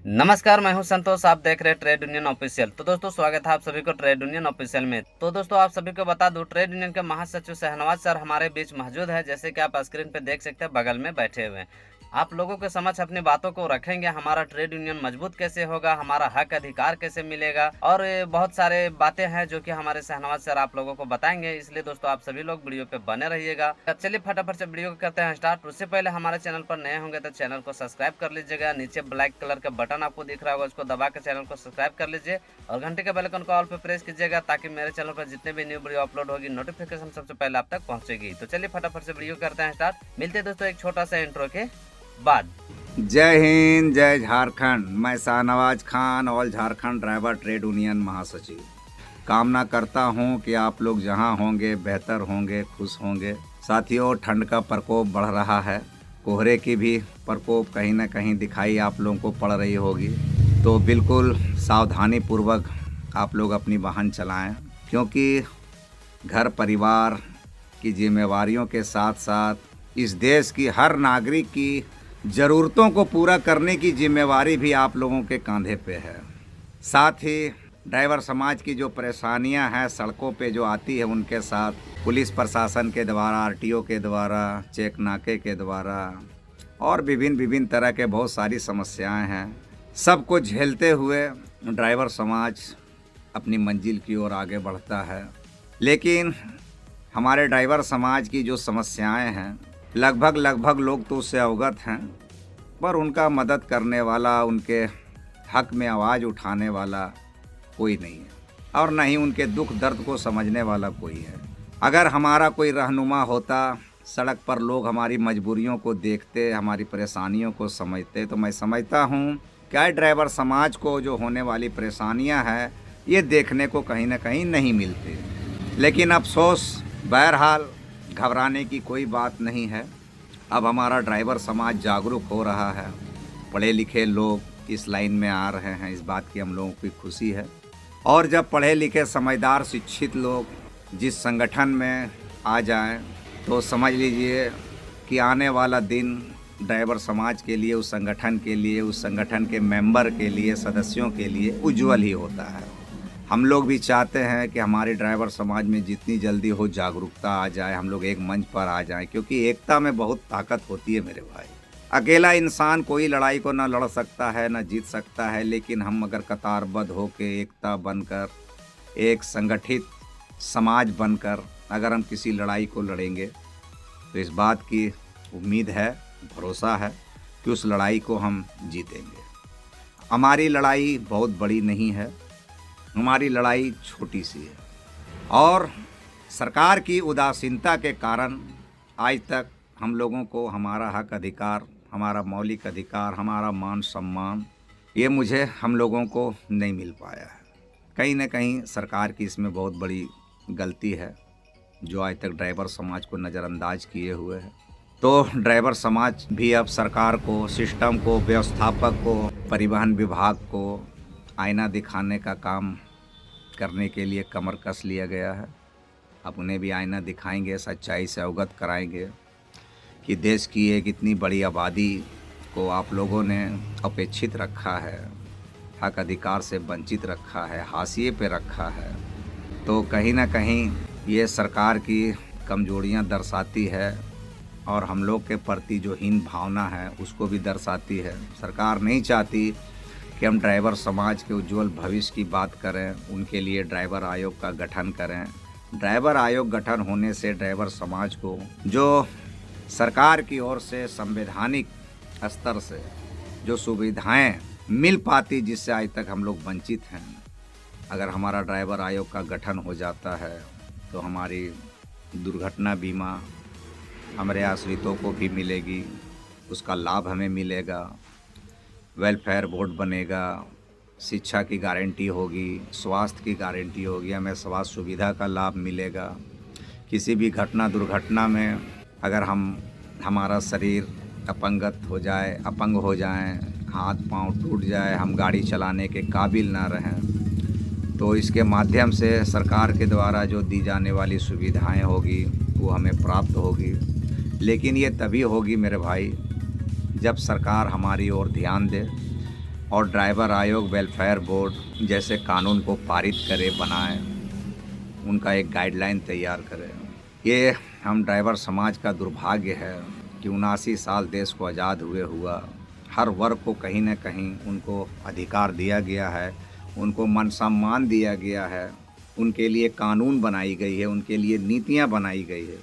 नमस्कार, मैं हूं संतोष। आप देख रहे हैं ट्रेड यूनियन ऑफिशियल। तो दोस्तों, स्वागत है आप सभी को ट्रेड यूनियन ऑफिशियल में। तो दोस्तों, आप सभी को बता दूं, ट्रेड यूनियन के महासचिव शहनवाज सर हमारे बीच मौजूद है। जैसे कि आप स्क्रीन पे देख सकते हैं, बगल में बैठे हुए हैं। आप लोगों के समक्ष अपनी बातों को रखेंगे। हमारा ट्रेड यूनियन मजबूत कैसे होगा, हमारा हक अधिकार कैसे मिलेगा, और बहुत सारे बातें हैं जो कि हमारे शहनवाज सर आप लोगों को बताएंगे। इसलिए दोस्तों, आप सभी लोग वीडियो पे बने रहिएगा। चलिए फटाफट से वीडियो को करते हैं स्टार्ट। उससे पहले हमारे चैनल पर नए होंगे तो चैनल को सब्सक्राइब कर लीजिएगा। नीचे ब्लैक कलर का बटन आपको दिख रहा होगा, उसको दबा के चैनल को सब्सक्राइब कर लीजिए और घंटे के बेल आइकन को ऑल पे प्रेस कीजिएगा, ताकि मेरे चैनल पर जितने भी न्यू वीडियो अपलोड होगी नोटिफिकेशन सबसे पहले आप तक पहुंचेगी। तो चलिए फटाफट से वीडियो करते हैं स्टार्ट। मिलते हैं दोस्तों एक छोटा सा इंट्रो के बाद। जय हिंद, जय झारखंड। मैं Shahnawaz Khan, all Jharkhand driver trade union महासचिव। कामना करता हूं कि आप लोग जहां होंगे बेहतर होंगे, खुश होंगे। साथियों, ठंड का प्रकोप बढ़ रहा है। कोहरे की भी प्रकोप कहीं ना कहीं दिखाई आप लोगों को पड़ रही होगी। तो बिल्कुल सावधानी पूर्वक आप लोग अपनी वाहन चलाएं, क्योंकि घर परिवार की जिम्मेवारियों के साथ साथ इस देश की हर नागरिक की ज़रूरतों को पूरा करने की जिम्मेवारी भी आप लोगों के कंधे पे है। साथ ही ड्राइवर समाज की जो परेशानियां हैं सड़कों पे जो आती है, उनके साथ पुलिस प्रशासन के द्वारा, आरटीओ के द्वारा, चेक नाके के द्वारा और विभिन्न तरह के बहुत सारी समस्याएं हैं। सबको झेलते हुए ड्राइवर समाज अपनी मंजिल की ओर आगे बढ़ता है। लेकिन हमारे ड्राइवर समाज की जो समस्याएं हैं, लगभग लोग तो उससे अवगत हैं, पर उनका मदद करने वाला, उनके हक में आवाज़ उठाने वाला कोई नहीं है, और न ही उनके दुख दर्द को समझने वाला कोई है। अगर हमारा कोई रहनुमा होता, सड़क पर लोग हमारी मजबूरियों को देखते, हमारी परेशानियों को समझते, तो मैं समझता हूँ क्या ड्राइवर समाज को जो होने वाली परेशानियाँ हैं ये देखने को कहीं ना कहीं नहीं मिलती। लेकिन अफसोस, बहरहाल घबराने की कोई बात नहीं है। अब हमारा ड्राइवर समाज जागरूक हो रहा है, पढ़े लिखे लोग इस लाइन में आ रहे हैं, इस बात की हम लोगों की खुशी है। और जब पढ़े लिखे समझदार शिक्षित लोग जिस संगठन में आ जाएं, तो समझ लीजिए कि आने वाला दिन ड्राइवर समाज के लिए, उस संगठन के लिए, उस संगठन के मेंबर के लिए, सदस्यों के लिए उज्जवल ही होता है। हम लोग भी चाहते हैं कि हमारे ड्राइवर समाज में जितनी जल्दी हो जागरूकता आ जाए, हम लोग एक मंच पर आ जाएं, क्योंकि एकता में बहुत ताकत होती है मेरे भाई। अकेला इंसान कोई लड़ाई को ना लड़ सकता है, ना जीत सकता है, लेकिन हम अगर कतारबद्ध होकर, एकता बनकर, एक संगठित समाज बनकर अगर हम किसी लड़ाई को लड़ेंगे, तो इस बात की उम्मीद है, भरोसा है कि उस लड़ाई को हम जीतेंगे। हमारी लड़ाई बहुत बड़ी नहीं है, हमारी लड़ाई छोटी सी है, और सरकार की उदासीनता के कारण आज तक हम लोगों को हमारा हक अधिकार, हमारा मौलिक अधिकार, हमारा मान सम्मान, ये मुझे हम लोगों को नहीं मिल पाया है। कहीं ना कहीं सरकार की इसमें बहुत बड़ी गलती है, जो आज तक ड्राइवर समाज को नज़रअंदाज किए हुए है। तो ड्राइवर समाज भी अब सरकार को, सिस्टम को, व्यवस्थापक को, परिवहन विभाग को आईना दिखाने का काम करने के लिए कमर कस लिया गया है। अब उन्हें भी आईना दिखाएंगे, सच्चाई से अवगत कराएंगे कि देश की एक इतनी बड़ी आबादी को आप लोगों ने अपेक्षित रखा है, हक अधिकार से वंचित रखा है, हाशिए पे रखा है। तो कहीं ना कहीं ये सरकार की कमजोरियां दर्शाती है, और हम लोग के प्रति जो हीन भावना है उसको भी दर्शाती है। सरकार नहीं चाहती कि हम ड्राइवर समाज के उज्जवल भविष्य की बात करें, उनके लिए ड्राइवर आयोग का गठन करें। ड्राइवर आयोग गठन होने से ड्राइवर समाज को जो सरकार की ओर से संवैधानिक स्तर से जो सुविधाएं मिल पाती, जिससे आज तक हम लोग वंचित हैं, अगर हमारा ड्राइवर आयोग का गठन हो जाता है तो हमारी दुर्घटना बीमा हमारे आश्रितों को भी मिलेगी, उसका लाभ हमें मिलेगा, वेलफेयर बोर्ड बनेगा, शिक्षा की गारंटी होगी, स्वास्थ्य की गारंटी होगी, हमें स्वास्थ्य सुविधा का लाभ मिलेगा। किसी भी घटना दुर्घटना में अगर हमारा शरीर अपंग हो जाए, हाथ पांव टूट जाए, हम गाड़ी चलाने के काबिल ना रहें, तो इसके माध्यम से सरकार के द्वारा जो दी जाने वाली सुविधाएं होगी वो हमें प्राप्त होगी। लेकिन ये तभी होगी मेरे भाई, जब सरकार हमारी ओर ध्यान दे, और ड्राइवर आयोग वेलफेयर बोर्ड जैसे कानून को पारित करे, बनाए, उनका एक गाइडलाइन तैयार करे। ये हम ड्राइवर समाज का दुर्भाग्य है कि 79 साल देश को आज़ाद हुए हुआ हर वर्ग को कहीं न कहीं उनको अधिकार दिया गया है, उनको मान सम्मान दिया गया है, उनके लिए कानून बनाई गई है, उनके लिए नीतियां बनाई गई है,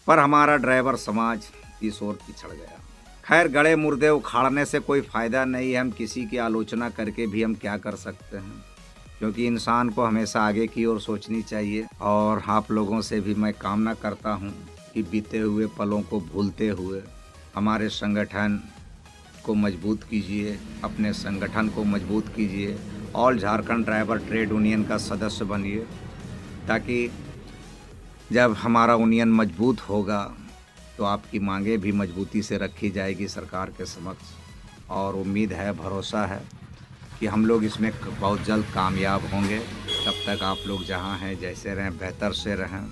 पर हमारा ड्राइवर समाज इस ओर पिछड़ गया। खैर, गड़े मुर्दे उखाड़ने से कोई फ़ायदा नहीं है। हम किसी की आलोचना करके भी हम क्या कर सकते हैं, क्योंकि इंसान को हमेशा आगे की ओर सोचनी चाहिए। और आप लोगों से भी मैं कामना करता हूं कि बीते हुए पलों को भूलते हुए हमारे संगठन को मजबूत कीजिए, अपने संगठन को मजबूत कीजिए, all Jharkhand driver trade union का सदस्य बनिए, ताकि जब हमारा यूनियन मजबूत होगा तो आपकी मांगे भी मजबूती से रखी जाएगी सरकार के समक्ष। और उम्मीद है, भरोसा है कि हम लोग इसमें बहुत जल्द कामयाब होंगे। तब तक आप लोग जहां हैं जैसे रहें, बेहतर से रहें,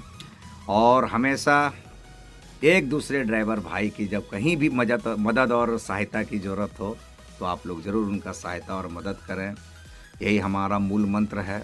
और हमेशा एक दूसरे ड्राइवर भाई की जब कहीं भी मदद और सहायता की ज़रूरत हो तो आप लोग ज़रूर उनका सहायता और मदद करें। यही हमारा मूल मंत्र है।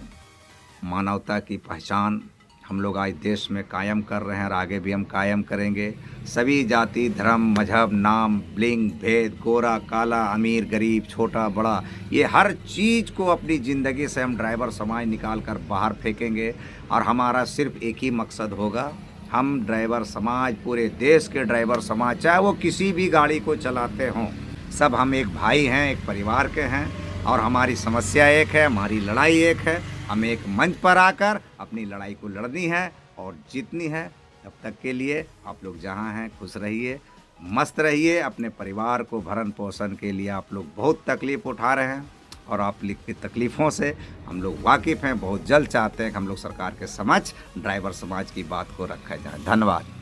मानवता की पहचान हम लोग आज देश में कायम कर रहे हैं और आगे भी हम कायम करेंगे। सभी जाति, धर्म, मजहब, नाम, लिंग, भेद, गोरा, काला, अमीर, गरीब, छोटा, बड़ा, ये हर चीज़ को अपनी ज़िंदगी से हम ड्राइवर समाज निकाल कर बाहर फेंकेंगे। और हमारा सिर्फ एक ही मकसद होगा, हम ड्राइवर समाज, पूरे देश के ड्राइवर समाज, चाहे वो किसी भी गाड़ी को चलाते हों, सब हम एक भाई हैं, एक परिवार के हैं, और हमारी समस्या एक है, हमारी लड़ाई एक है। हमें एक मंच पर आकर अपनी लड़ाई को लड़नी है और जीतनी है। तब तक के लिए आप लोग जहां हैं खुश रहिए, मस्त रहिए। अपने परिवार को भरण पोषण के लिए आप लोग बहुत तकलीफ़ उठा रहे हैं, और आप की तकलीफ़ों से हम लोग वाकिफ़ हैं। बहुत जल्द चाहते हैं कि हम लोग सरकार के समक्ष ड्राइवर समाज की बात को रखा जाए। धन्यवाद।